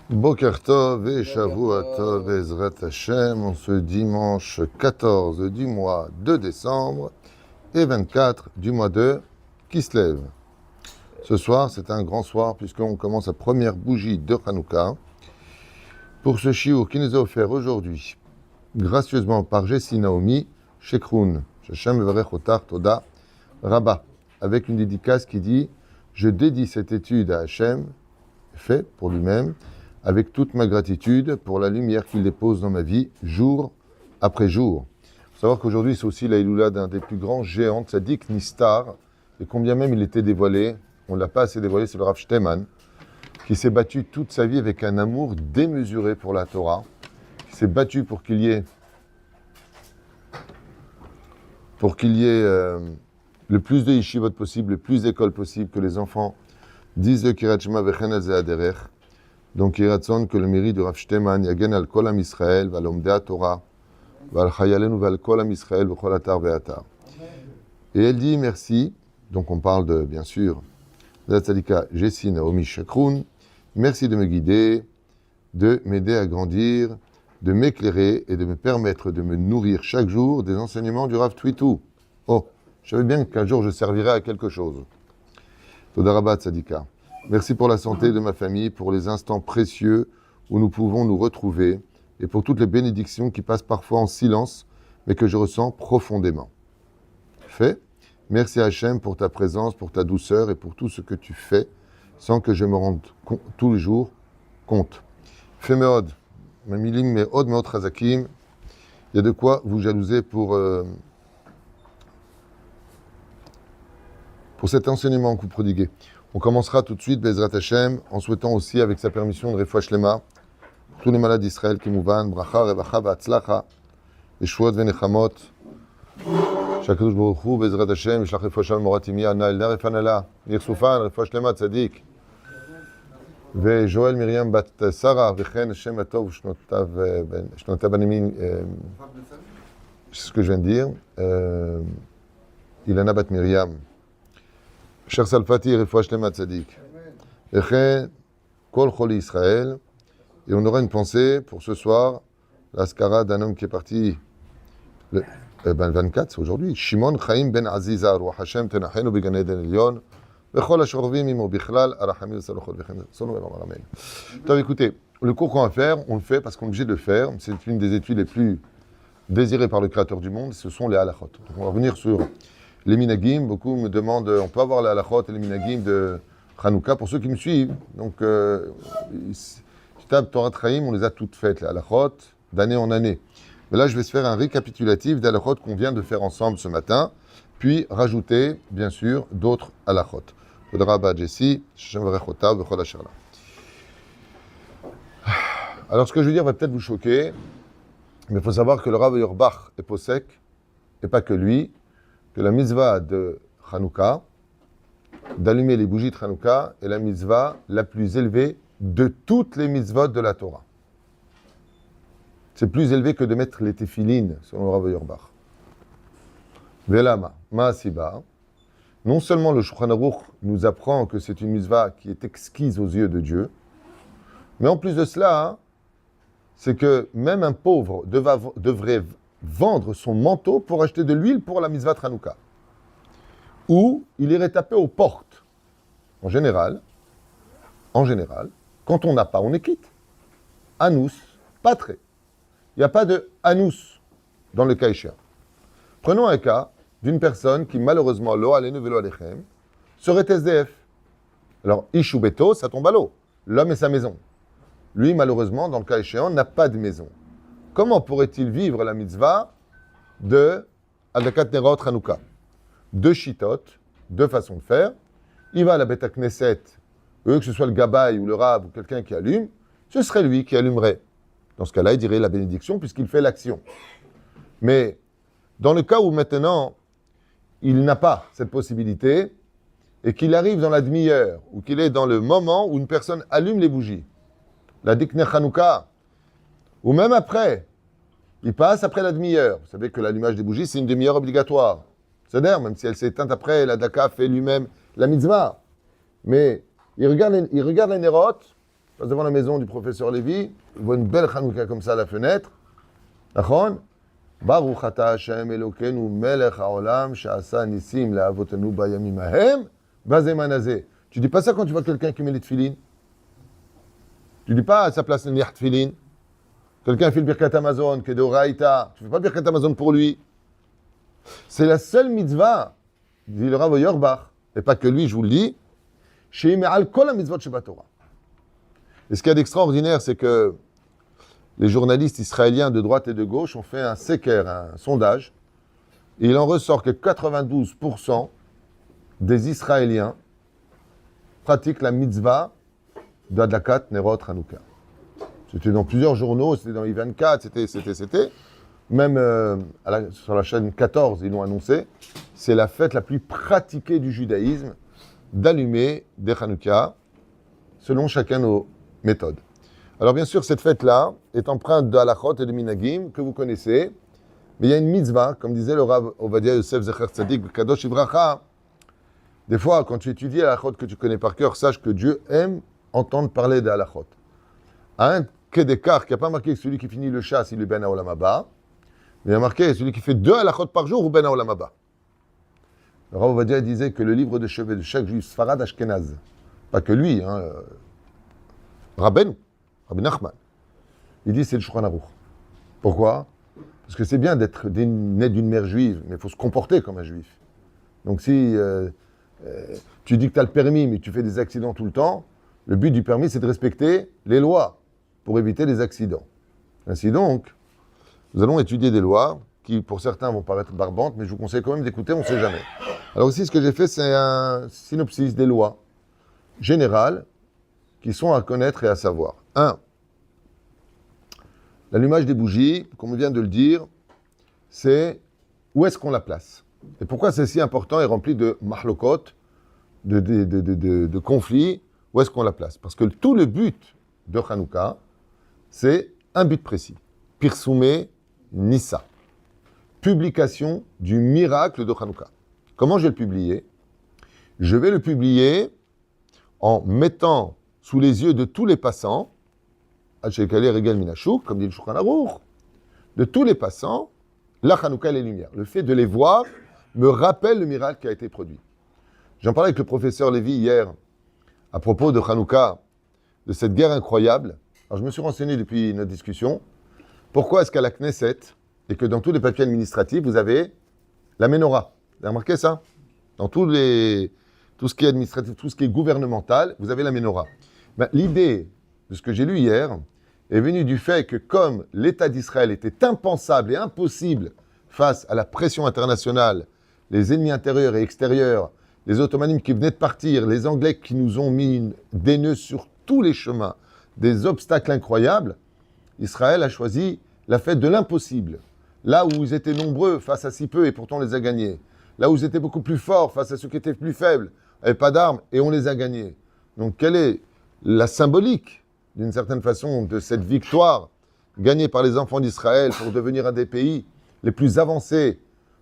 Boker Tov et Shavua Tov Ezrat Hashem, en ce dimanche 14 du mois de décembre et 24 du mois de Kislev. Ce soir, c'est un grand soir puisqu'on commence la première bougie de Hanouka. Pour ce shiur qui nous est offert aujourd'hui, gracieusement par Jessie Naomi Shekroun, Hashem Evarech Otar Toda Rabba, avec une dédicace qui dit « Je dédie cette étude à Hashem, fait pour lui-même, avec toute ma gratitude pour la lumière qu'il dépose dans ma vie, jour après jour. » Il faut savoir qu'aujourd'hui, c'est aussi la Iloula d'un des plus grands géants, Tzadik Nistar, et combien même il était dévoilé, on ne l'a pas assez dévoilé, c'est le Rav Shteman, qui s'est battu toute sa vie avec un amour démesuré pour la Torah, qui s'est battu pour qu'il y ait le plus de yeshivot possible, le plus d'écoles possible, que les enfants disent le Kirat Shema Vechen al Zehaderech. Donc, il ratson que le mérite de Rav Shteman yagen al kol am Israël, val omdei Torah, val chayalenu val kol am Israël, v'chol atar ve'atar. Et elle dit merci, donc on parle de, bien sûr, de la tzadika Jessie Naomi Shekroun, merci de me guider, de m'aider à grandir, de m'éclairer et de me permettre de me nourrir chaque jour des enseignements du Rav Twitou. Oh, je savais bien qu'un jour je servirai à quelque chose. Toda Rabba tzadika. Merci pour la santé de ma famille, pour les instants précieux où nous pouvons nous retrouver et pour toutes les bénédictions qui passent parfois en silence, mais que je ressens profondément. Fait. Merci Hachem pour ta présence, pour ta douceur et pour tout ce que tu fais, sans que je me rende tous les jours compte. Fait Meod, Mamilim Meod Meod Chazakim, il y a de quoi vous jalouser pour cet enseignement que vous prodiguez. On commencera tout de suite, Bezrat Hashem, en souhaitant aussi, avec sa permission, de Refoua Shlema, pour tous les malades d'Israël qui mouvan, bracha, revacha, v'atzlacha, Yeshuot v'nechamot, Shakadosh Baruch Hu, Bezrat Hashem, Yishlach Refoua Shalom Moratimi, Anna, Elna Refanala, Nir Soufan, Refoua Shlema, Tzadik, Joël Myriam Bat Sarah, Vechen Hashem Atov, Shnotav Animin, c'est ce que je viens de dire, Ilana Bat Myriam, Cher Salfati, Refoua Shlema Tzadik. Vechen, Kol Choli Israël. Et on aura une pensée pour ce soir, l'Askara d'un homme qui est parti le 24, c'est aujourd'hui. Shimon Chaim Ben Aziza, Ruach Hashem Tenachenu Began Eden Elyon. Vechol Ashorvim Imo Bichlal, Arachamil Salochot Vechen. Sonu Elam Amen. Donc écoutez, le cours qu'on va faire, on le fait parce qu'on est obligé de le faire. C'est une des études les plus désirées par le Créateur du monde, ce sont les halachot. Donc on va revenir sur les minagim. Beaucoup me demandent, on peut avoir les halachot et les minagim de Hanouka pour ceux qui me suivent. Donc, Kitab Torah Chaim, on les a toutes faites, les halachot, d'année en année. Mais là, je vais se faire un récapitulatif des halachot qu'on vient de faire ensemble ce matin, puis rajouter, bien sûr, d'autres halachot. Alors, ce que je veux dire va peut-être vous choquer, mais il faut savoir que le Rav Auerbach est posek, et pas que lui, que la mitzvah de Hanouka, d'allumer les bougies de Hanouka, est la mitzvah la plus élevée de toutes les mitzvot de la Torah. C'est plus élevé que de mettre les téphilines, selon le Rav Auerbach. Velama, Maasiba. Non seulement le Shulchan Aruch nous apprend que c'est une mitzvah qui est exquise aux yeux de Dieu, mais en plus de cela, c'est que même un pauvre devrait vendre son manteau pour acheter de l'huile pour la mitzvah de Hanouka. Ou il irait taper aux portes. En général, quand on n'a pas, on est quitte. Anous, pas très. Il n'y a pas de anous dans le cas échéant. Prenons un cas d'une personne qui, malheureusement, lo alenu velo alechem, serait SDF. Alors, ishu beto, ça tombe à l'eau. L'homme et sa maison. Lui, malheureusement, dans le cas échéant, n'a pas de maison. Comment pourrait-il vivre la mitzvah de Adakat Nerot Hanouka? Deux shitot, deux façons de faire. Il va à la Beta Knesset, que ce soit le Gabaï ou le Rab ou quelqu'un qui allume, ce serait lui qui allumerait. Dans ce cas-là, il dirait la bénédiction puisqu'il fait l'action. Mais dans le cas où maintenant, il n'a pas cette possibilité et qu'il arrive dans la demi-heure ou qu'il est dans le moment où une personne allume les bougies, la Dikner Hanouka, ou même après, il passe après la demi-heure. Vous savez que l'allumage des bougies, c'est une demi-heure obligatoire. C'est-à-dire, même si elle s'est éteinte après, la Daka fait lui-même la mitzvah. Mais il regarde les nérotes, passe devant la maison du professeur Lévy, il voit une belle Hanouka comme ça à la fenêtre. D'accord? Baruch ata Hashem Elokeinu melech haolam she'asa nisim le'avotenu bayamim hahem bazeman hazeh. Tu dis pas ça quand tu vois quelqu'un qui met les tefilines. Tu dis pas à sa place le tefilin. Quelqu'un fait le Birkat Amazon, qui est de Raïta. Tu fais pas le Birkat Amazon pour lui. C'est la seule mitzvah, dit le Rav Auerbach, et pas que lui, je vous le dis, chez Me'al Kol HaMitzvot Shebatorah. Et ce qu'il y a d'extraordinaire, c'est que les journalistes israéliens de droite et de gauche ont fait un séquer, un sondage, et il en ressort que 92% des Israéliens pratiquent la mitzvah d'Adlakat Nerot Hanouka. C'était dans plusieurs journaux, c'était dans I24, c'était. Même sur la chaîne 14, ils l'ont annoncé. C'est la fête la plus pratiquée du judaïsme d'allumer des Hanouka selon chacun nos méthodes. Alors bien sûr, cette fête-là est empreinte de halachot et de minagim que vous connaissez, mais il y a une mitzvah, comme disait le Rav Ovadia Yosef Zecher Tzadik Kadosh Ivracha. Des fois, quand tu étudies halachot que tu connais par cœur, sache que Dieu aime entendre parler des halachot. À un quai d'écart qui n'a pas marqué celui qui finit le chasse, il est ben haolam haba, mais il a marqué celui qui fait 2 halachot par jour ou ben haolam haba. Le Rav Ovadia disait que le livre de chevet de chaque juif Sfarad Ashkenaz, pas que lui, Rabbi Nachman, il dit c'est le Shulchan Aruch. Pourquoi? Parce que c'est bien d'être né d'une mère juive, mais il faut se comporter comme un juif. Donc si tu dis que tu as le permis, mais tu fais des accidents tout le temps, le but du permis, c'est de respecter les lois pour éviter les accidents. Ainsi donc, nous allons étudier des lois qui, pour certains, vont paraître barbantes, mais je vous conseille quand même d'écouter, on ne sait jamais. Alors ici, ce que j'ai fait, c'est un synopsis des lois générales qui sont à connaître et à savoir. 1. L'allumage des bougies, comme on vient de le dire, c'est où est-ce qu'on la place. Et pourquoi c'est si important et rempli de mahlokot, de conflits, où est-ce qu'on la place? Parce que tout le but de Hanouka, c'est un but précis. Pirsumé Nissa. Publication du miracle de Hanouka. Comment je vais le publier? Je vais le publier en mettant sous les yeux de tous les passants, Hachekale Regal Minachuk, comme dit le Shulchan Aruch, de tous les passants, la Hanouka et les lumières. Le fait de les voir me rappelle le miracle qui a été produit. J'en parlais avec le professeur Lévy hier, à propos de Hanouka, de cette guerre incroyable. Alors je me suis renseigné depuis notre discussion. Pourquoi est-ce qu'à la Knesset, et que dans tous les papiers administratifs, vous avez la menorah? Vous avez remarqué ça? Dans tout ce qui est administratif, tout ce qui est gouvernemental, vous avez la menorah. Ben, l'idée de ce que j'ai lu hier est venue du fait que comme l'État d'Israël était impensable et impossible face à la pression internationale, les ennemis intérieurs et extérieurs, les Ottomanimes qui venaient de partir, les Anglais qui nous ont mis des nœuds sur tous les chemins, des obstacles incroyables, Israël a choisi la fête de l'impossible. Là où ils étaient nombreux face à si peu et pourtant on les a gagnés. Là où ils étaient beaucoup plus forts face à ceux qui étaient plus faibles, n'avaient pas d'armes et on les a gagnés. Donc quelle est la symbolique, d'une certaine façon, de cette victoire gagnée par les enfants d'Israël pour devenir un des pays les plus avancés,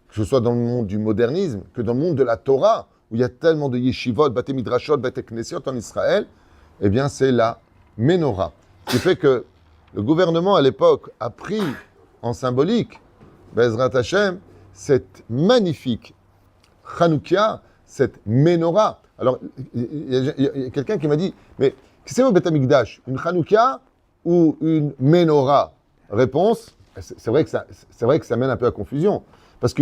que ce soit dans le monde du modernisme, que dans le monde de la Torah, où il y a tellement de yeshivot, bate midrashot, bate knesiot en Israël, eh bien c'est la menorah. Ce qui fait que le gouvernement à l'époque a pris en symbolique, Bezrat Hashem, cette magnifique Hanouka, cette menorah. Alors, il y a quelqu'un qui m'a dit, mais qu'est-ce que c'est au Beth Amikdash? Une Hanouka ou une menorah? Réponse, c'est vrai que ça mène un peu à confusion. Parce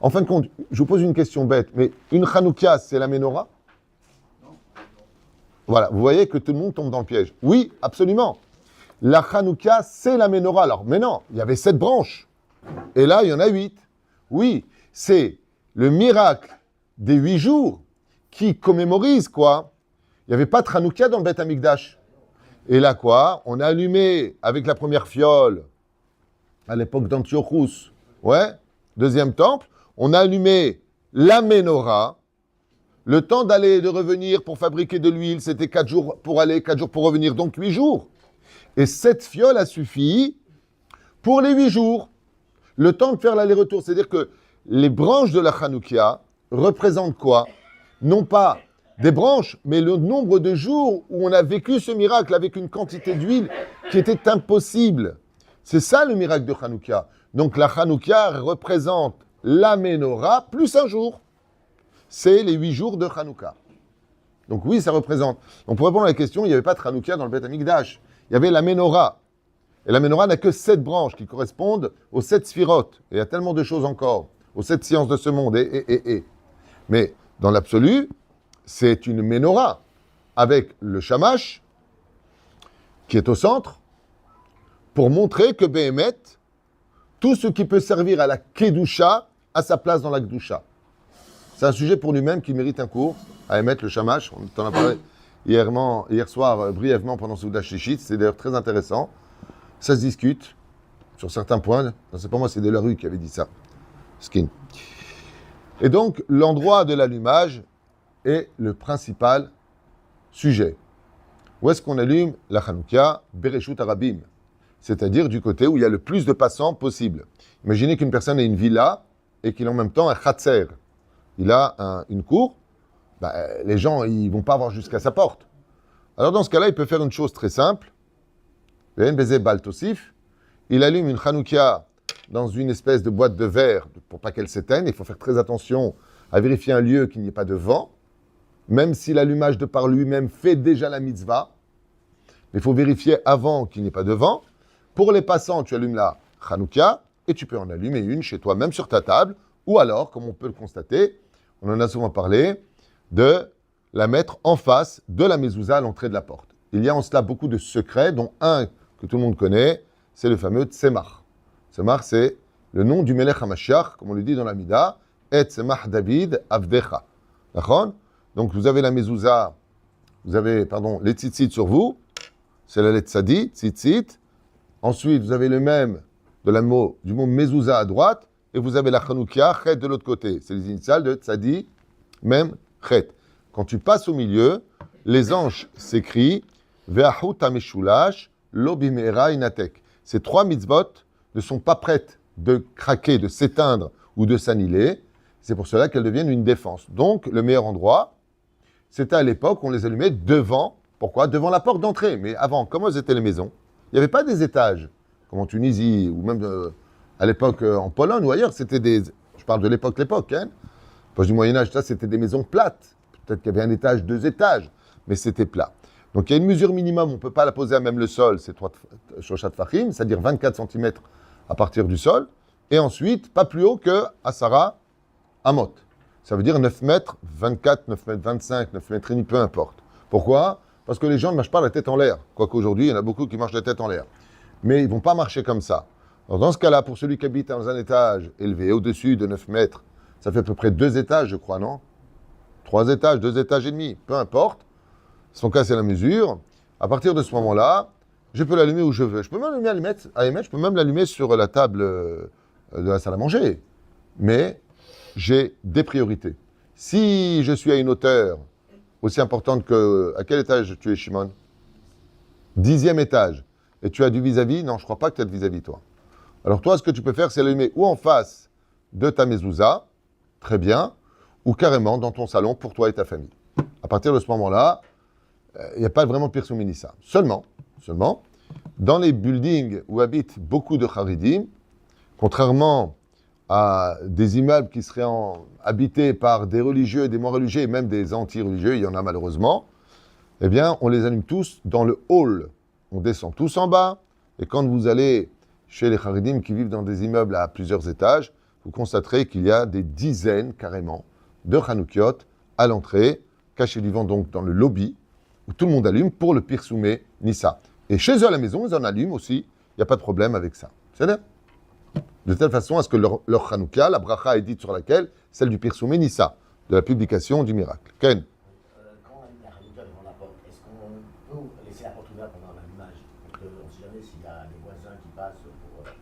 en fin de compte, je vous pose une question bête, mais une Hanouka, c'est la menorah? Voilà, vous voyez que tout le monde tombe dans le piège. Oui, absolument. La Hanouka, c'est la menorah. Alors, mais non, il y avait 7 branches. Et là, il y en a 8. Oui, c'est le miracle des 8 jours qui commémorise quoi? Il n'y avait pas de Hanouka dans le Beth Amikdash. Et là quoi? On a allumé avec la première fiole, à l'époque d'Antiochus, ouais, deuxième temple, on a allumé la menorah. Le temps d'aller et de revenir pour fabriquer de l'huile, c'était 4 jours pour aller, 4 jours pour revenir, donc 8 jours. Et cette fiole a suffi pour les 8 jours. Le temps de faire l'aller-retour, c'est-à-dire que les branches de la Hanouka représentent quoi? Non pas des branches, mais le nombre de jours où on a vécu ce miracle avec une quantité d'huile qui était impossible. C'est ça le miracle de Hanouka. Donc la Hanouka représente la Ménorah plus un jour. C'est les 8 jours de Hanouka. Donc oui, ça représente. Donc pour répondre à la question, il n'y avait pas de Hanouka dans le Beth Amikdash. Il y avait la Ménorah. Et la Ménorah n'a que 7 branches qui correspondent aux 7 sphirotes. Et il y a tellement de choses encore, aux 7 sciences de ce monde. Mais dans l'absolu, c'est une Ménorah avec le Shamash qui est au centre pour montrer que Béhémet, tout ce qui peut servir à la Kedusha a sa place dans la Kedusha. C'est un sujet pour lui-même qui mérite un cours à émettre le Shamash. On t'en a parlé hier soir brièvement pendant Souda Shishit. C'est d'ailleurs très intéressant. Ça se discute sur certains points. Non, c'est pas moi, c'est Delarue qui avait dit ça. Skin. Et donc, l'endroit de l'allumage est le principal sujet. Où est-ce qu'on allume la Hanouka? Bereshut Arabim. C'est-à-dire du côté où il y a le plus de passants possible. Imaginez qu'une personne ait une villa et qu'il a en même temps un khatser. Il a une cour. Les gens, ils ne vont pas avoir jusqu'à sa porte. Alors dans ce cas-là, il peut faire une chose très simple. Il allume une Hanouka dans une espèce de boîte de verre pour pas qu'elle s'éteigne. Il faut faire très attention à vérifier un lieu qu'il n'y ait pas de vent, même si l'allumage de par lui-même fait déjà la mitzvah. Mais il faut vérifier avant qu'il n'y ait pas de vent. Pour les passants, tu allumes la Hanouka et tu peux en allumer une chez toi, même sur ta table, ou alors, comme on peut le constater, on en a souvent parlé, de la mettre en face de la mezouza à l'entrée de la porte. Il y a en cela beaucoup de secrets, dont un que tout le monde connaît, c'est le fameux Tzemach. Tzemach, c'est le nom du Melech HaMashiach, comme on le dit dans la Mida, et Tzemach David Avdecha. D'accord? Donc vous avez la mezouza, vous avez, les tzitzit sur vous, c'est la lettre Tzadi, tzitzit. Ensuite, vous avez le même du mot mezouza à droite, et vous avez la Hanouka, Chet de l'autre côté. C'est les initiales de Tzadi, même Chet. Quand tu passes au milieu, les anges s'écrient Ve'ahut hameshulash lo bimera inatek. Ces 3 mitzvot ne sont pas prêtes de craquer, de s'éteindre ou de s'annihiler. C'est pour cela qu'elles deviennent une défense. Donc, le meilleur endroit, c'était à l'époque, on les allumait devant. Pourquoi? Devant la porte d'entrée. Mais avant, comment étaient les maisons? Il n'y avait pas des étages, comme en Tunisie, ou même à l'époque en Pologne ou ailleurs. C'était je parle de l'époque, hein. Pas du Moyen-Âge, ça, c'était des maisons plates. Peut-être qu'il y avait un étage, 2 étages, mais c'était plat. Donc, il y a une mesure minimum, on ne peut pas la poser à même le sol, c'est 3 shoshat fachim, c'est-à-dire 24 cm à partir du sol. Et ensuite, pas plus haut que Asara Amot. Ça veut dire 9 mètres 24, 9 mètres 25, 9 mètres et demi, peu importe. Pourquoi? Parce que les gens ne marchent pas la tête en l'air. Quoique aujourd'hui, il y en a beaucoup qui marchent la tête en l'air. Mais ils ne vont pas marcher comme ça. Alors, dans ce cas-là, pour celui qui habite dans un étage élevé, au-dessus de 9 mètres, ça fait à peu près 2 étages, je crois, non? 3 étages, 2 étages et demi, peu importe. Son cas, c'est la mesure. À partir de ce moment-là, je peux l'allumer où je veux. Je peux même je peux même l'allumer sur la table de la salle à manger. Mais j'ai des priorités. Si je suis à une hauteur aussi importante que... À quel étage tu es, Shimon? 10e étage. Et tu as du vis-à-vis? Non, je ne crois pas que tu as de vis-à-vis, toi. Alors toi, ce que tu peux faire, c'est l'allumer ou en face de ta mezouza, très bien, ou carrément dans ton salon pour toi et ta famille. À partir de ce moment-là, il n'y a pas vraiment de Pirsum Nissa. Seulement, dans les buildings où habitent beaucoup de Haridim, contrairement à des immeubles qui seraient habités par des religieux, des moins religieux et même des anti-religieux, il y en a malheureusement, eh bien, on les allume tous dans le hall. On descend tous en bas, et quand vous allez chez les Haridim qui vivent dans des immeubles à plusieurs étages, vous constaterez qu'il y a des dizaines, carrément, de Hanoukiot à l'entrée, cachés du vent donc dans le lobby, où tout le monde allume pour le Pirsoumé Nissa. Et chez eux à la maison, ils en allument aussi, il n'y a pas de problème avec ça. C'est là. De telle façon à ce que leur Hanouka, la bracha est dite sur laquelle, celle du Pirsoumé Nissa, de la publication du miracle. Ken? Quand on allume la Hanouka devant la porte, est-ce qu'on peut laisser la porte ouverte pendant l'allumage? On ne sait jamais s'il y a des voisins qui passent pour...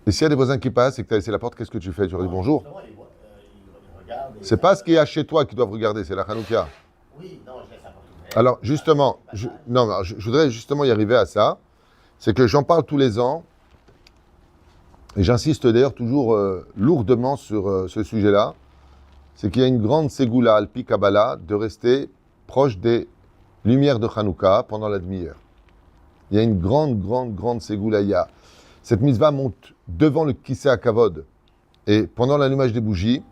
Et s'il y a des voisins qui passent et que tu as laissé la porte, qu'est-ce que tu fais? Tu leur dis bonjour? Ils regardent... C'est pas ce qu'il y a chez toi qu'ils doivent regarder, c'est la Hanouka. Oui, non, je laisse la porte ouverte. Alors, justement, je voudrais justement y arriver à ça. C'est que j'en parle tous les ans, et j'insiste d'ailleurs toujours lourdement sur ce sujet-là. C'est qu'il y a une grande ségoula, alpi Kabbalah, de rester proche des lumières de Hanouka pendant la demi-heure. Il y a une grande ségoulaïa. Cette mitzvah monte devant le Kisei HaKavod. Et pendant l'allumage des bougies,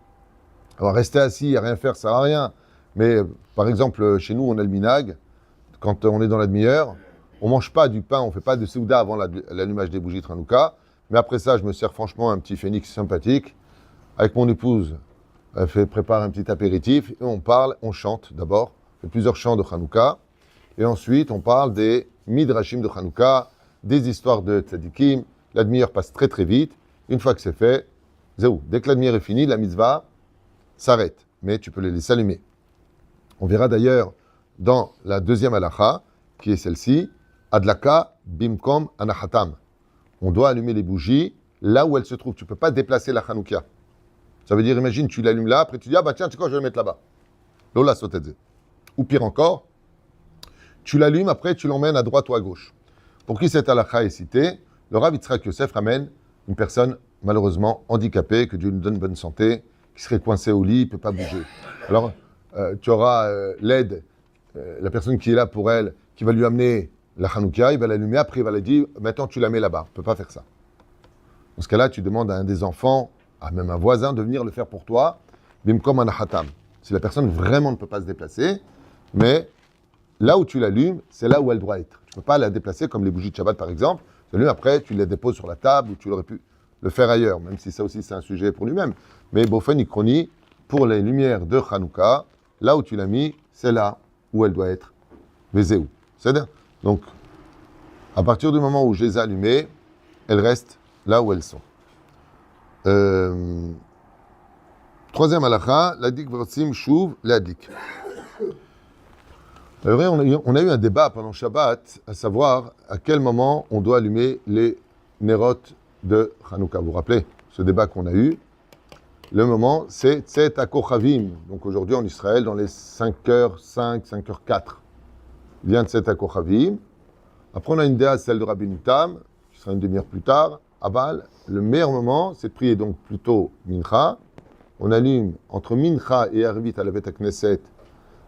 alors rester assis et rien faire, ça sert à rien. Mais par exemple, chez nous, on a le minag. Quand on est dans la demi-heure, on ne mange pas du pain, on ne fait pas de Souda avant l'allumage des bougies de Hanouka. Mais après ça, je me sers franchement un petit phénix sympathique. Avec mon épouse, elle prépare un petit apéritif. Et on parle, on chante d'abord. On fait plusieurs chants de Hanouka. Et ensuite, on parle des midrashim de Hanouka, des histoires de tzadikim. La demi-heure passe très vite. Une fois que c'est fait, zéou. Dès que la demi-heure est finie, la mitzvah s'arrête. Mais tu peux les laisser allumer. On verra d'ailleurs dans la deuxième halacha, qui est celle-ci, Adlaka bimkom anahatam. On doit allumer les bougies là où elles se trouvent. Tu ne peux pas déplacer la Hanouka. Ça veut dire, imagine, tu l'allumes là, après tu dis, ah bah tiens, tu sais quoi, je vais le mettre là-bas. Lola sotedze. Ou pire encore, tu l'allumes, après tu l'emmènes à droite ou à gauche. Pour qui cette halacha est citée, le Rav Yitzhak Yosef ramène une personne malheureusement handicapée, que Dieu nous donne bonne santé, qui serait coincée au lit, ne peut pas bouger. Alors, tu auras l'aide, la personne qui est là pour elle, qui va lui amener la Hanouka, il va l'allumer, après il va lui dire, maintenant tu la mets là-bas, tu ne peux pas faire ça. Dans ce cas-là, tu demandes à un des enfants, à même un voisin, de venir le faire pour toi, bimkom anahatam. Si la personne vraiment ne peut pas se déplacer, mais là où tu l'allumes, c'est là où elle doit être. Tu ne peux pas la déplacer comme les bougies de Shabbat par exemple. Tu l'allumes, après tu les déposes sur la table ou tu aurais pu le faire ailleurs, même si ça aussi c'est un sujet pour lui-même. Mais Bofen Ikroni, pour les lumières de Hanouka, là où tu l'as mis, c'est là où elle doit être. Vézéou. C'est-à-dire, donc, à partir du moment où je les ai allumées, elles restent là où elles sont. Troisième halakha, l'adik vrotsim shuv l'adik. On a eu un débat pendant Shabbat, à savoir à quel moment on doit allumer les nerot de Hanouka. Vous vous rappelez ce débat qu'on a eu? Le moment, c'est Tzet HaKochavim. Donc aujourd'hui en Israël, dans les 5h05, 5h04, vient Tzet HaKochavim. Après, on a une déa, celle de Rabbi Tam, qui sera une demi-heure plus tard. Aval, le meilleur moment, c'est de prier donc plutôt Mincha. On allume entre Mincha et Arvit à la Bet HaKnesset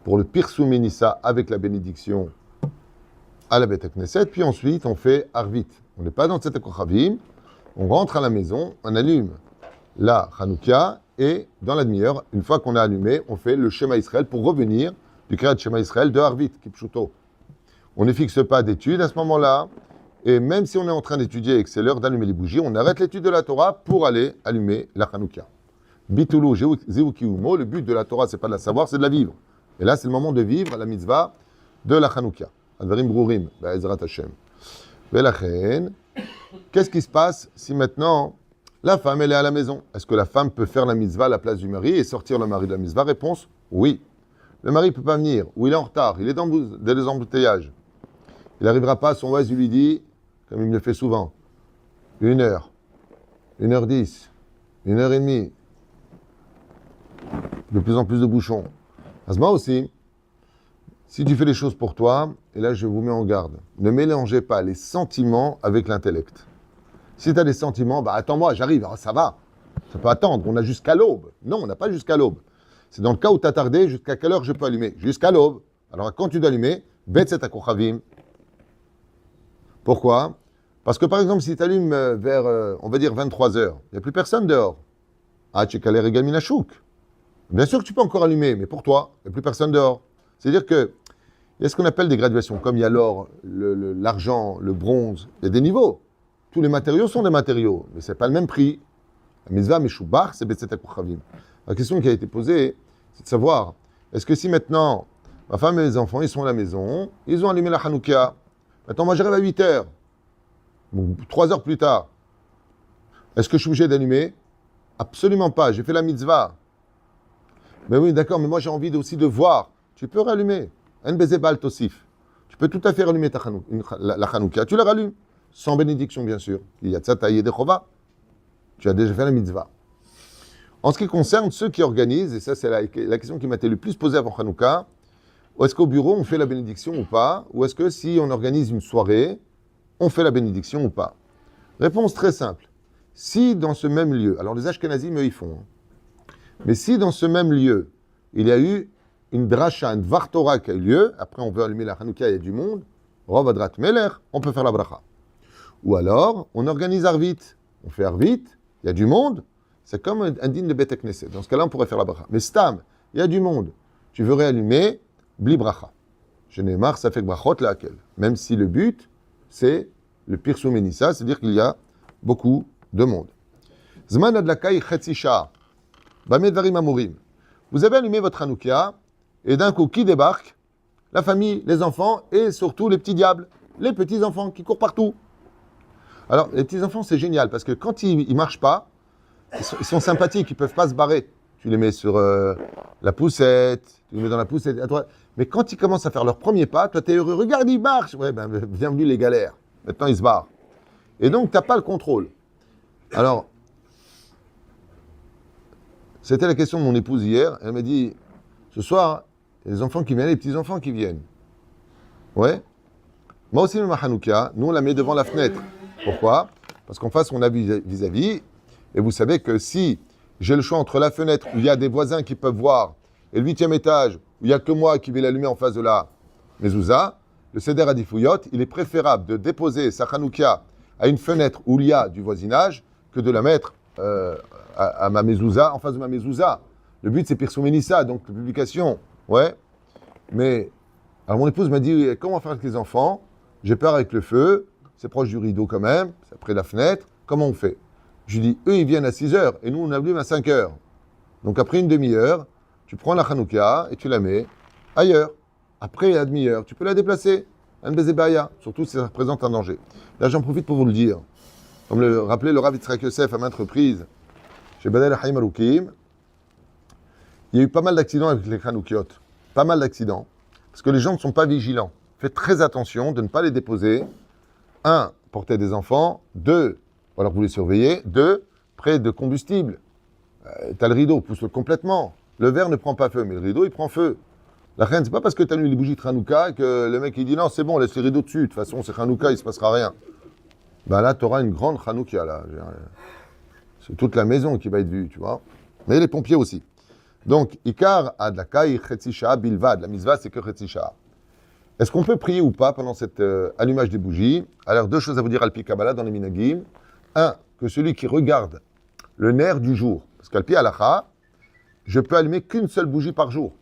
pour le Pirsum Nissa avec la bénédiction à la Bet HaKnesset. Puis ensuite, on fait Arvit. On n'est pas dans Tzet HaKochavim. On rentre à la maison, on allume la Hanouka et dans la demi-heure, une fois qu'on a allumé, on fait le Shema Israël pour revenir du Kriyat Shema Israël de Arvit, Kipchuto. On ne fixe pas d'études à ce moment-là. Et même si on est en train d'étudier et que c'est l'heure d'allumer les bougies, on arrête l'étude de la Torah pour aller allumer la Hanouka. Bitulu Zeukiumo, le but de la Torah, c'est pas de la savoir, c'est de la vivre. Et là, c'est le moment de vivre la mitzvah de la Hanouka. Advarim Brurim, Be'ezrat Hashem. Velachen, qu'est-ce qui se passe si maintenant la femme, elle est à la maison? Est-ce que la femme peut faire la mitzvah à la place du mari et sortir le mari de la mitzvah? Réponse, oui. Le mari ne peut pas venir, ou il est en retard, il est dans des embouteillages. Il n'arrivera pas, son oise lui dit, comme il me le fait souvent, 1h, 1h10, 1h30, de plus en plus de bouchons. Asma aussi, si tu fais les choses pour toi, et là je vous mets en garde, ne mélangez pas les sentiments avec l'intellect. Si tu as des sentiments, bah attends-moi, j'arrive, alors ça va, ça peut attendre, on a jusqu'à l'aube. Non, on n'a pas jusqu'à l'aube. C'est dans le cas où tu as tardé, jusqu'à quelle heure je peux allumer? Jusqu'à l'aube. Alors quand tu dois allumer, Betset HaKochavim. Pourquoi? Parce que par exemple, si tu allumes vers, on va dire 23h, il n'y a plus personne dehors. Ah, tu es calé régal minachouk. Bien sûr que tu peux encore allumer, mais pour toi, il n'y a plus personne dehors. C'est-à-dire que il y a ce qu'on appelle des graduations, comme il y a l'or, l'argent, le bronze, il y a des niveaux. Tous les matériaux sont des matériaux, mais ce n'est pas le même prix. La mitzvah meshubach, c'est Betset HaKochavim. La question qui a été posée, c'est de savoir, est-ce que si maintenant, ma femme et mes enfants, ils sont à la maison, ils ont allumé la Hanouka, maintenant moi j'arrive à 8h, 3 heures plus tard, est-ce que je suis obligé d'allumer? Absolument pas, j'ai fait la mitzvah. Mais oui, d'accord, mais moi j'ai envie aussi de voir. Tu peux rallumer. En bezebal tosif. Tu peux tout à fait rallumer la Hanouka. Tu la rallumes, sans bénédiction bien sûr. Il y a tzataïe de chova. Tu as déjà fait la mitzvah. En ce qui concerne ceux qui organisent, et ça c'est la question qui m'a été le plus posée avant Hanouka, est-ce qu'au bureau on fait la bénédiction ou pas? Ou est-ce que si on organise une soirée, on fait la bénédiction ou pas? Réponse très simple. Si dans ce même lieu, alors les Ashkenazim eux ils font, mais si dans ce même lieu, il y a eu une dracha, un dvar Torah qui a eu lieu, après on veut allumer la Hanouka, il y a du monde, Rov Adrat Meler, on peut faire la bracha. Ou alors, on organise Arvit, on fait Arvit, il y a du monde, c'est comme un digne de Beth Knesset. Dans ce cas-là, on pourrait faire la bracha. Mais Stam, il y a du monde, tu veux réallumer, bli bracha. Je n'ai marre, ça fait que brachot laquelle. Même si le but, c'est le Pirsou Menissa, c'est-à-dire qu'il y a beaucoup de monde. Zman adlakai chetzi sha'a. Bamedvarim amurim. Vous avez allumé votre Hanouka, et d'un coup, qui débarque? La famille, les enfants, et surtout les petits diables, les petits-enfants qui courent partout. Alors, les petits-enfants, c'est génial, parce que quand ils ne marchent pas, ils sont sympathiques, ils ne peuvent pas se barrer. Tu les mets sur la poussette, tu les mets dans la poussette à droite. Mais quand ils commencent à faire leur premier pas, toi, tu es heureux. Regarde, ils marchent. Ouais, ben, bienvenue les galères. Maintenant, ils se barrent. Et donc, tu n'as pas le contrôle. Alors, c'était la question de mon épouse hier. Elle m'a dit, ce soir, les enfants qui viennent, les petits-enfants qui viennent. Ouais. Moi aussi, ma Hanouka, nous, on la met devant la fenêtre. Pourquoi? Parce qu'en face, on a vis-à-vis. Et vous savez que si j'ai le choix entre la fenêtre où il y a des voisins qui peuvent voir et le 8e étage où il n'y a que moi qui vais l'allumer en face de la mezouza, le Seder Adifouyot, il est préférable de déposer sa Hanouka à une fenêtre où il y a du voisinage que de la mettre à ma mezouza, en face de ma mezouza. Le but, c'est Pirsou Menissa, donc la publication. Ouais. Mais, alors mon épouse m'a dit, comment faire avec les enfants? J'ai peur avec le feu, c'est proche du rideau quand même, c'est près de la fenêtre, comment on fait? Je lui dis, eux, ils viennent à 6h et nous, on allume à 5h. Donc, après une demi-heure, tu prends la Hanouka et tu la mets ailleurs. Après la demi-heure, tu peux la déplacer. Un bezebaya, surtout si ça représente un danger. Là, j'en profite pour vous le dire. Comme le rappelait le Rav Yitzhak Yosef à maintes reprises, chez Badal Haïm Aroukim, il y a eu pas mal d'accidents avec les Hanoukiot. Pas mal d'accidents. Parce que les gens ne sont pas vigilants. Faites très attention de ne pas les déposer. 1, porter des enfants. 2, alors vous les surveillez. 2, près de combustible. Tu as le rideau, pousse-le complètement. Le verre ne prend pas feu, mais le rideau, il prend feu. La reine, c'est pas parce que tu as mis les bougies de Hanouka que le mec, il dit non, c'est bon, laisse les rideaux dessus. De toute façon, c'est Hanouka, il ne se passera rien. Ben là, tu auras une grande Hanouka, là. C'est toute la maison qui va être vue, tu vois. Mais les pompiers aussi. Donc, Ikar adlakai chetzi sha'a bilvad. La mitzvah, c'est que chetzi sha'a. Est-ce qu'on peut prier ou pas pendant cet allumage des bougies? Alors, 2 choses à vous dire al-pi Kabbalah dans les minagim. 1, que celui qui regarde le nerf du jour, parce qu'al-pi halacha, je peux allumer qu'une seule bougie par jour.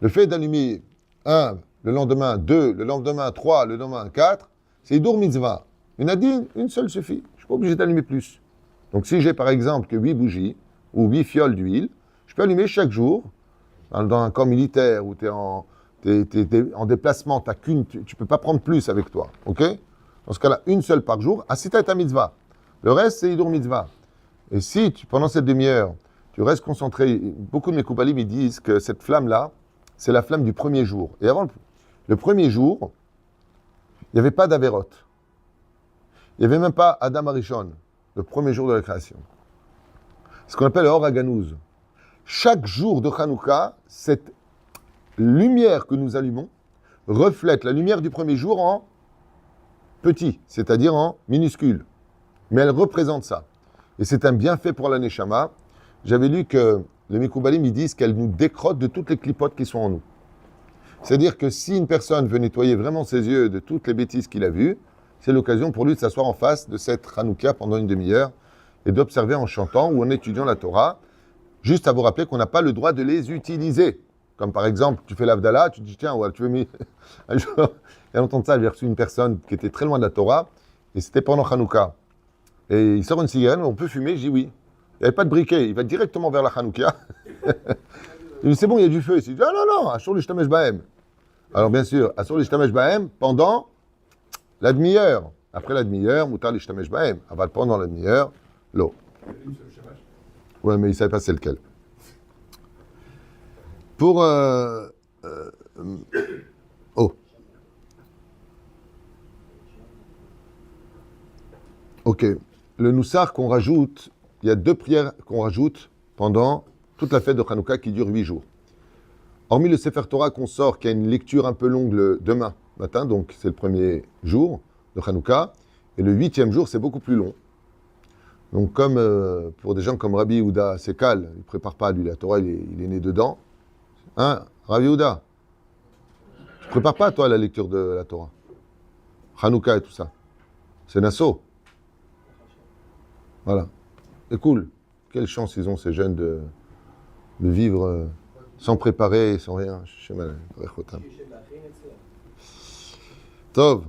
Le fait d'allumer 1, le lendemain 2, le lendemain 3, le lendemain 4, c'est Hidur mitzvah. Une adine, une seule suffit. Je ne suis pas obligé d'allumer plus. Donc, si j'ai par exemple que 8 bougies ou 8 fioles d'huile, je peux allumer chaque jour, dans un camp militaire où tu es en déplacement, tu ne peux pas prendre plus avec toi. Ok? Dans ce cas-là, une seule par jour, asita et mitzvah. Le reste, c'est Hidur mitzvah. Et si, pendant cette demi-heure, tu restes concentré, beaucoup de mes Koubalim, ils disent que cette flamme-là, c'est la flamme du premier jour. Et avant le premier jour, il n'y avait pas d'Averot. Il n'y avait même pas Adam Arishon, le premier jour de la création. Ce qu'on appelle le Or Haganouz. Chaque jour de Hanouka, cette lumière que nous allumons reflète la lumière du premier jour en petit, c'est-à-dire en minuscule. Mais elle représente ça. Et c'est un bienfait pour la Neshama. J'avais lu que les Mekoubalim, ils disent qu'elle nous décrotte de toutes les clipotes qui sont en nous. C'est-à-dire que si une personne veut nettoyer vraiment ses yeux de toutes les bêtises qu'il a vues, c'est l'occasion pour lui de s'asseoir en face de cette Hanouka pendant une demi-heure et d'observer en chantant ou en étudiant la Torah, juste à vous rappeler qu'on n'a pas le droit de les utiliser. Comme par exemple, tu fais l'Avdallah, tu te dis tiens, ouais, tu veux mis... Un jour, il y a longtemps de ça, j'ai reçu une personne qui était très loin de la Torah et c'était pendant Hanouka. Et il sort une cigarette, on peut fumer, je dis oui. Il n'y avait pas de briquet, il va directement vers la Hanouka. Il dit c'est bon, il y a du feu. Il dit ah non, Ashur l'ishtamesh bahem. Alors bien sûr, Ashur l'ishtamesh bahem pendant la demi-heure. Après la demi-heure, Moutar l'ishtamesh bahem. Aval pendant la demi-heure, l'eau. Ouais, mais il ne savait pas c'est lequel. Pour... Oh. Ok. Le Noussar qu'on rajoute, il y a 2 prières qu'on rajoute pendant toute la fête de Hanouka qui dure 8 jours. Hormis le Sefer Torah qu'on sort, qui a une lecture un peu longue le demain matin, donc c'est le premier jour de Hanouka, et le 8e jour, c'est beaucoup plus long. Donc comme pour des gens comme Rabbi Yehuda, c'est calme, il ne prépare pas lui, la Torah, il est né dedans. Un Rav Yehuda, tu prépares pas, toi, la lecture de la Torah. Hanouka et tout ça. C'est Nassau. Voilà. C'est cool. Quelle chance ils ont, ces jeunes, de vivre sans préparer, sans rien. Tov.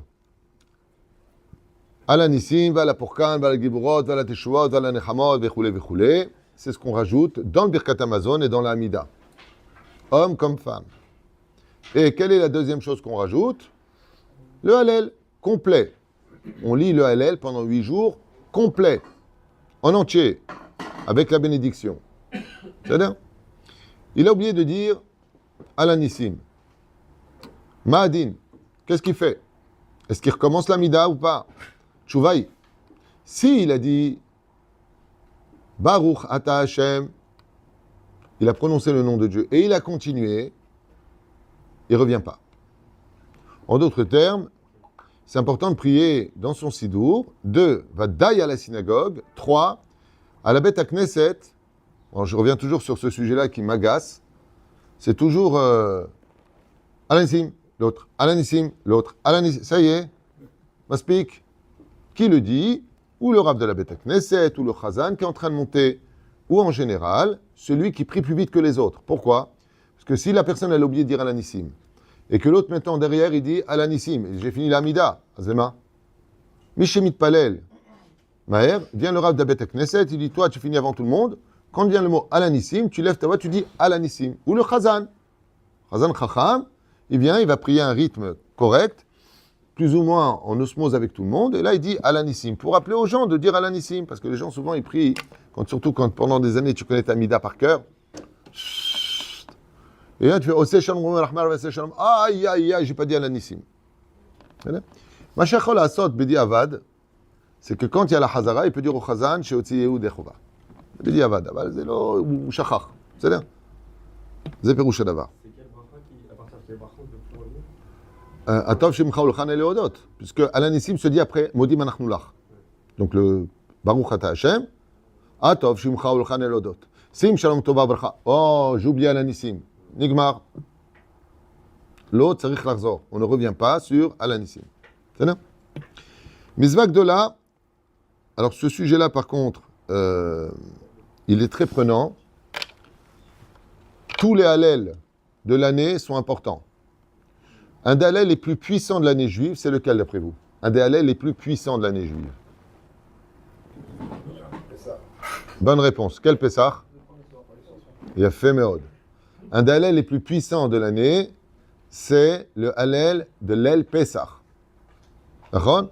Ala Nissim, Vala Pourkan, Vala Giburot, Vala Teshuot, Vala Nechamot, Vechule, Vechule. C'est ce qu'on rajoute dans le Birkat Hamazon et dans la Hamida. Homme comme femme. Et quelle est la deuxième chose qu'on rajoute? Le Hallel, complet. On lit le Hallel pendant 8 jours, complet, en entier, avec la bénédiction. C'est-à-dire, il a oublié de dire Ala Nissim. Ma'adin, qu'est-ce qu'il fait? Est-ce qu'il recommence l'Amida ou pas? Tchouvaï. Si il a dit Baruch Ata Hashem, il a prononcé le nom de Dieu et il a continué, il ne revient pas. En d'autres termes, c'est important de prier dans son sidour. 2, va daï à la synagogue. 3, à la Beth Knesset. Bon, je reviens toujours sur ce sujet-là qui m'agace. C'est toujours Alanissim, l'autre, Alanissim, l'autre, Alanissim. Ça y est, Maspik. Qui le dit? Ou le Rav de la Beth Knesset, ou le Chazan qui est en train de monter, ou en général, celui qui prie plus vite que les autres. Pourquoi? Parce que si la personne elle a oublié de dire Alanissim, et que l'autre maintenant derrière il dit Alanissim, j'ai fini l'Amida, Azema. Mishemit Palel, Maher, vient le Rav de la Beth Knesset, il dit toi tu finis avant tout le monde, quand vient le mot Alanissim, tu lèves ta voix, tu dis Alanissim. Ou le Chazan, Chazan Chacham, il vient, il va prier un rythme correct, plus ou moins en osmose avec tout le monde, et là il dit Alanissim, pour rappeler aux gens de dire Alanissim, parce que les gens souvent ils prient, surtout quand pendant des années tu connais ta Mida par cœur, et là tu fais Oseh Shalom Rahman Oseh Shalom, aïe aïe aïe, j'ai pas dit Alanissim. Ma shachol asot bedi avad, c'est que quand il y a la Hazara, il peut dire au Chazan Sheotzi Yehu Dechova. Bedi avad, אבל זה לא, הוא שכח, בסדר? זה פירוש הדבר. C'est quelle bracha qui, à partir de quelle bracha on peut pouvoir le dire? Atov Shemcha Ulchan Eleodot, puisque Alanissim se dit après Modim Anachnu Lach. Donc le Baruch Ata Hashem, Atov Shemcha Ulchan Eleodot. Sim Shalom Tova Bracha. Oh, j'ai oublié Alanissim. Nigmar. L'autre, Tzarich Lachzor. On ne revient pas sur Alanissim. C'est bien? Mitzvah Gdola. Alors ce sujet-là, par contre, il est très prenant. Tous les Hallel de l'année sont importants. Un des Hallel les plus puissants de l'année juive, c'est lequel d'après vous? Un des Hallel les plus puissants de l'année juive. Bonne réponse. Quel Pessah? Il a fait Meod. Un des Hallel les plus puissants de l'année, c'est le Hallel de l'El Pessah. D'accord?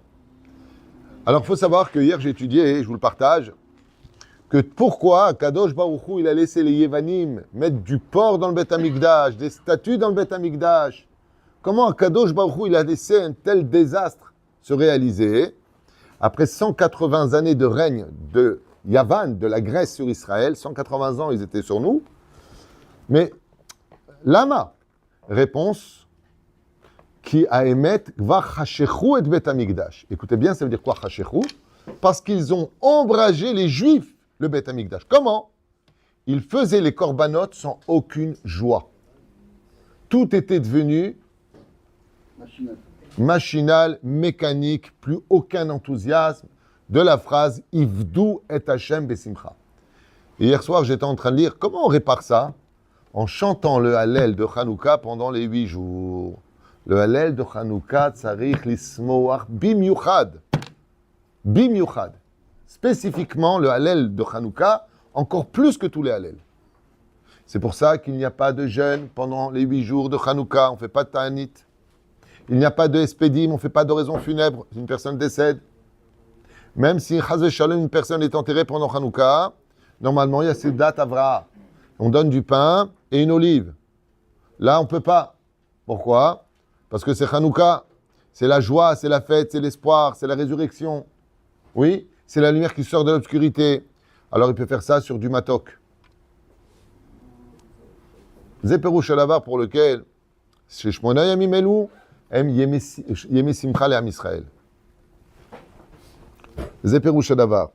Alors, il faut savoir que hier, j'ai étudié, et je vous le partage, que pourquoi Kadosh Baruch Hu, il a laissé les Yevanim mettre du porc dans le Beth Amikdash, des statues dans le Beth Amikdash. Comment Kadosh Baruch Hu, il a laissé un tel désastre se réaliser après 180 années de règne de Yavan, de la Grèce sur Israël, 180 ans, ils étaient sur nous. Mais, lama, réponse, qui a émet, va chashechu et bet Amikdash. Écoutez bien, ça veut dire quoi chashechu? Parce qu'ils ont ombragé les Juifs, le bet Amikdash. Comment? Ils faisaient les corbanotes sans aucune joie. Tout était devenu machinal, mécanique, plus aucun enthousiasme de la phrase Ivdou et Hashem besimcha. Et hier soir, j'étais en train de lire comment on répare ça en chantant le Hallel de Hanouka pendant les 8 jours. Le Hallel de Hanouka, tzarich lismoach bimyuchad. Bimyuchad. Spécifiquement, le Hallel de Hanouka, encore plus que tous les Hallel. C'est pour ça qu'il n'y a pas de jeûne pendant les 8 jours de Hanouka, on ne fait pas de ta'anit. Il n'y a pas de espédim, on ne fait pas d'oraison funèbre si une personne décède. Même si, chas shalom, une personne est enterrée pendant Hanouka, normalement, il y a ces dates Avra. On donne du pain et une olive. Là, on ne peut pas. Pourquoi? Parce que c'est Hanouka. C'est la joie, c'est la fête, c'est l'espoir, c'est la résurrection. Oui, c'est la lumière qui sort de l'obscurité. Alors, il peut faire ça sur du matok. Zeperouch alavar pour lequel, chez Shmona Yamim Elou, Yemi Simcha le'am Israël. Zeperouch alavar.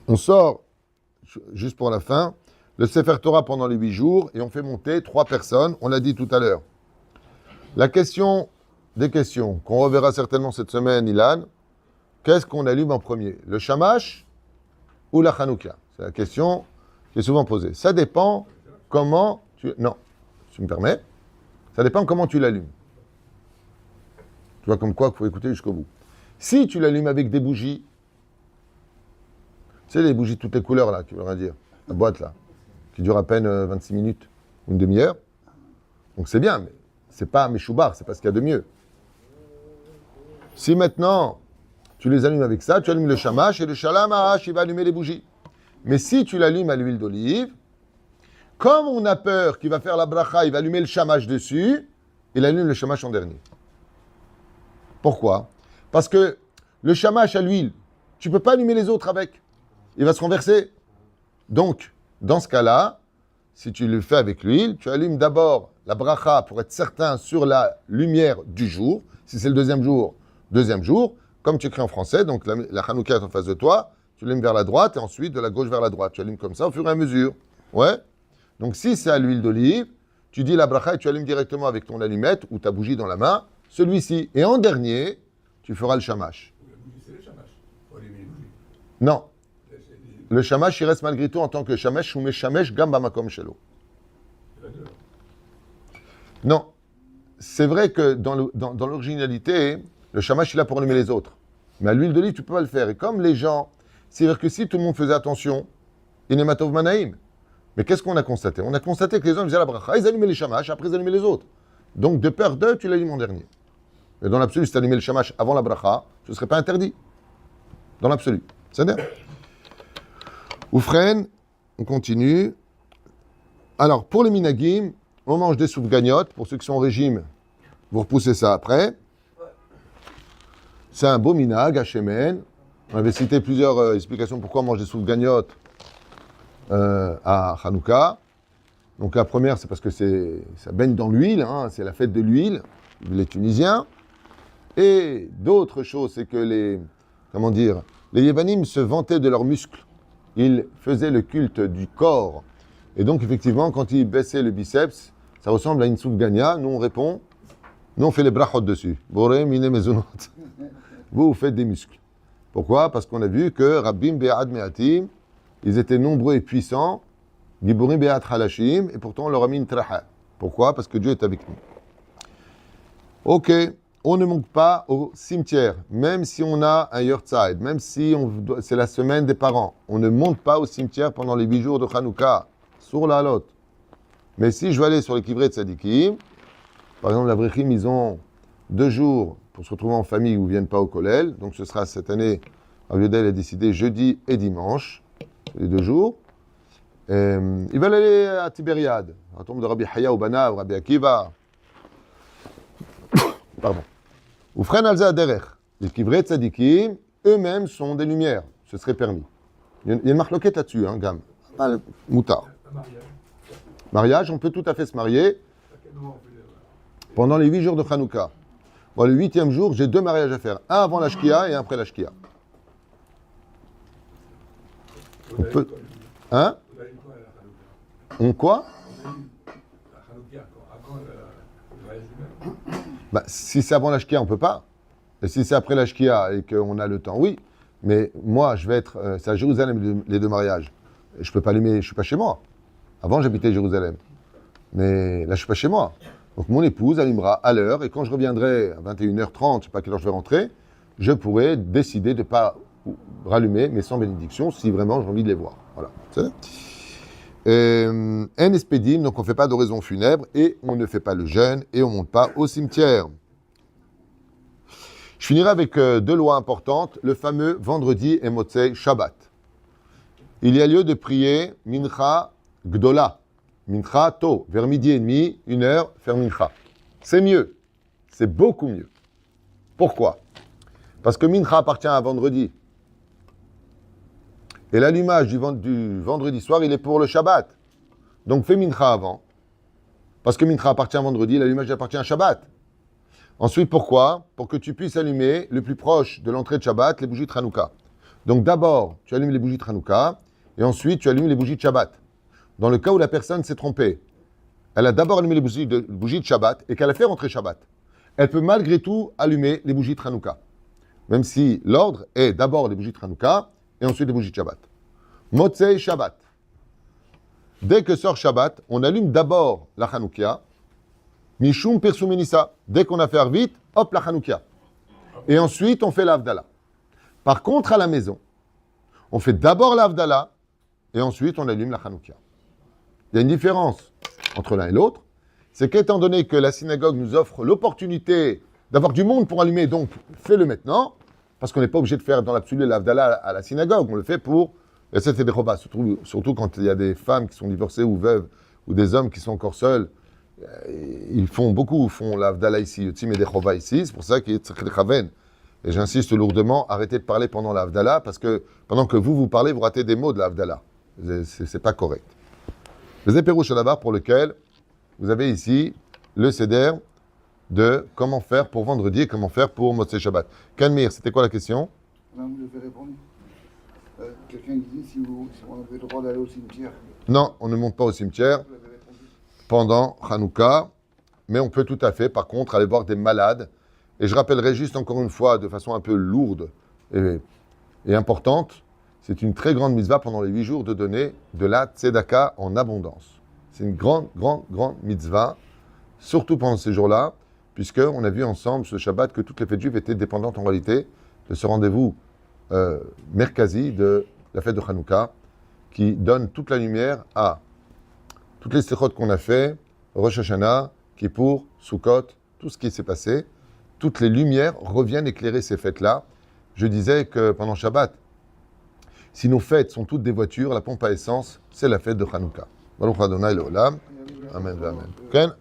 On sort, juste pour la fin, le Sefer Torah pendant les 8 jours et on fait monter 3 personnes, on l'a dit tout à l'heure. La question des questions qu'on reverra certainement cette semaine, Ilan, qu'est-ce qu'on allume en premier? Le Shamash ou la Hanouka? C'est la question qui est souvent posée. Ça dépend comment tu... Non, tu me permets. Ça dépend comment tu l'allumes. Tu vois, comme quoi, il faut écouter jusqu'au bout. Si tu l'allumes avec des bougies, tu sais, les bougies de toutes les couleurs, là, qui veut rien dire, la boîte, là, qui dure à peine 26 minutes, une demi-heure, donc c'est bien, mais c'est pas Meshoubar, c'est pas ce qu'il y a de mieux. Si maintenant, tu les allumes avec ça, tu allumes le shamash, et le shalam ha'ash, il va allumer les bougies. Mais si tu l'allumes à l'huile d'olive, comme on a peur qu'il va faire la bracha, il va allumer le shamash dessus, il allume le shamash en dernier. Pourquoi? Parce que le shamash à l'huile, tu ne peux pas allumer les autres avec. Il va se renverser. Donc, dans ce cas-là, si tu le fais avec l'huile, tu allumes d'abord la bracha pour être certain sur la lumière du jour. Si c'est le deuxième jour, comme tu écris en français, donc la Hanouka est en face de toi, tu l'allumes vers la droite et ensuite de la gauche vers la droite. Tu allumes comme ça au fur et à mesure. Ouais. Donc si c'est à l'huile d'olive, tu dis la bracha et tu allumes directement avec ton allumette ou ta bougie dans la main, celui-ci. Et en dernier, tu feras le shamash. La bougie, c'est le shamash. Faut allumer les bougies. Non. Le shamash, il reste malgré tout en tant que shamash ou meshamesh gam bamakom shelo. Non. C'est vrai que dans l'originalité, le shamash, il est là pour allumer les autres. Mais à l'huile d'olive, tu ne peux pas le faire. Et comme les gens, c'est-à-dire que si tout le monde faisait attention, inematov manaim. Mais qu'est-ce qu'on a constaté? On a constaté que les gens faisaient la bracha, ils allumaient les shamash, après ils allumaient les autres. Donc de peur d'eux, tu l'allumes en dernier. Et dans l'absolu, si tu allumais le shamash avant la bracha, ce ne serait pas interdit. Dans l'absolu. C'est-à-dire. Oufren, on continue. Alors, pour les minagim, on mange des soupes gagnottes. Pour ceux qui sont au régime, vous repoussez ça après. C'est un beau minag, Hachemen. On avait cité plusieurs explications pourquoi on mange des soupes gagnottes à Hanouka. Donc la première, c'est parce que ça baigne dans l'huile, hein, c'est la fête de l'huile, les Tunisiens. Et d'autres choses, c'est que les Yévanim se vantaient de leurs muscles. Ils faisaient le culte du corps. Et donc, effectivement, quand ils baissaient le biceps, ça ressemble à une soupe gagna. Nous, on répond, nous, on fait les brachot dessus. Boré, mine, mezonot. Vous faites des muscles. Pourquoi? Parce qu'on a vu que Rabbim Be'ad Me'atim, ils étaient nombreux et puissants, Giborim Be'ad Halashim, et pourtant on leur a mis une traha. Pourquoi? Parce que Dieu est avec nous. Ok, on ne monte pas au cimetière, même si on a un yurtzeit, même si c'est la semaine des parents. On ne monte pas au cimetière pendant les 8 jours de Hanouka, sur la halot. Mais si je veux aller sur les kivrei tzadikim, par exemple, la Vrechim, ils ont 2 jours pour se retrouver en famille où ils ne viennent pas au kollel. Donc ce sera cette année, Rav Yodel a décidé jeudi et dimanche, les 2 jours. Ils veulent aller à Tibériade, à la tombe de Rabbi Haya ou Banav, Rabbi Akiva. Pardon. Ou Fren Alza Derech. Les kivrei tzadikim, eux-mêmes sont des lumières. Ce serait permis. Il y a une marloquette là-dessus, hein, gamme. Pas le moutard. Mariage, on peut tout à fait se marier pendant les 8 jours de Hanouka. Bon, le 8e jour, j'ai 2 mariages à faire. Un avant la Shkia et un après la Shkia. On peut... Hein? On quoi? Bah, si c'est avant la Shkia, on ne peut pas. Et si c'est après la Shkia et qu'on a le temps, oui. Mais moi, je vais être... c'est à Jérusalem, les 2 mariages. Je ne peux pas allumer, je ne suis pas chez moi. Avant, j'habitais à Jérusalem. Mais là, je ne suis pas chez moi. Donc, mon épouse allumera à l'heure. Et quand je reviendrai à 21h30, je ne sais pas à quelle heure je vais rentrer, je pourrai décider de ne pas rallumer, mais sans bénédiction, si vraiment j'ai envie de les voir. Voilà. Un espédim, donc on ne fait pas d'oraison funèbre, et on ne fait pas le jeûne, et on ne monte pas au cimetière. Je finirai avec 2 lois importantes, le fameux vendredi et Motzei Shabbat. Il y a lieu de prier Mincha Gdola, Mincha To, vers midi et demi, 1 heure, faire Mincha. C'est mieux, c'est beaucoup mieux. Pourquoi? Parce que Mincha appartient à vendredi. Et l'allumage du vendredi soir, il est pour le Shabbat. Donc fais Mincha avant. Parce que Mincha appartient à vendredi, l'allumage appartient à Shabbat. Ensuite, pourquoi? Pour que tu puisses allumer le plus proche de l'entrée de Shabbat, les bougies de Hanouka. Donc d'abord, tu allumes les bougies de Hanouka, et ensuite tu allumes les bougies de Shabbat. dans le cas où la personne s'est trompée, elle a d'abord allumé les bougies de Shabbat et qu'elle a fait rentrer Shabbat, elle peut malgré tout allumer les bougies de Hanouka. Même si l'ordre est d'abord les bougies de Hanouka et ensuite les bougies de Shabbat. Motzei Shabbat. Dès que sort Shabbat, on allume d'abord la Hanoukia. Mishum Persumenissa. Dès qu'on a fait vite, hop, la Hanoukia. Et ensuite, on fait l'Avdallah. Par contre, à la maison, on fait d'abord l'Avdallah et ensuite on allume la Hanoukia. Il y a une différence entre l'un et l'autre. C'est qu'étant donné que la synagogue nous offre l'opportunité d'avoir du monde pour allumer, donc fais-le maintenant, parce qu'on n'est pas obligé de faire dans l'absolu l'Avdallah à la synagogue. On le fait pour c'était des robas, surtout quand il y a des femmes qui sont divorcées ou veuves, ou des hommes qui sont encore seuls. Ils font l'Avdallah ici, Yotzim et des robas ici, c'est pour ça qu'il y a Tzachel Chaven. Et j'insiste lourdement, arrêtez de parler pendant l'Avdallah, parce que pendant que vous parlez, vous ratez des mots de l'Avdallah. C'est pas correct. Le Zéperouche Shalabar pour lequel vous avez ici le Seder de comment faire pour vendredi et comment faire pour Motzei Shabbat. Kanmir, c'était quoi la question? Madame, je vais répondre. Quelqu'un dit si on avait le droit d'aller au cimetière. Non, on ne monte pas au cimetière Vous l'avez répondu. pendant Hanouka, mais on peut tout à fait, par contre, aller voir des malades. Et je rappellerai juste encore une fois, de façon un peu lourde et importante, c'est une très grande mitzvah pendant les 8 jours de donner de la tzedaka en abondance. C'est une grande mitzvah, surtout pendant ces jours-là, puisqu'on a vu ensemble ce Shabbat que toutes les fêtes juives étaient dépendantes en réalité de ce rendez-vous merkazi de la fête de Hanouka, qui donne toute la lumière à toutes les sechot qu'on a fait, Rosh Hashanah, Kippour, Sukkot, tout ce qui s'est passé, toutes les lumières reviennent éclairer ces fêtes-là. Je disais que pendant Shabbat, si nos fêtes sont toutes des voitures, la pompe à essence, c'est la fête de Hanouka. Baruch Adonai Leolam. Amen, amen. Ken?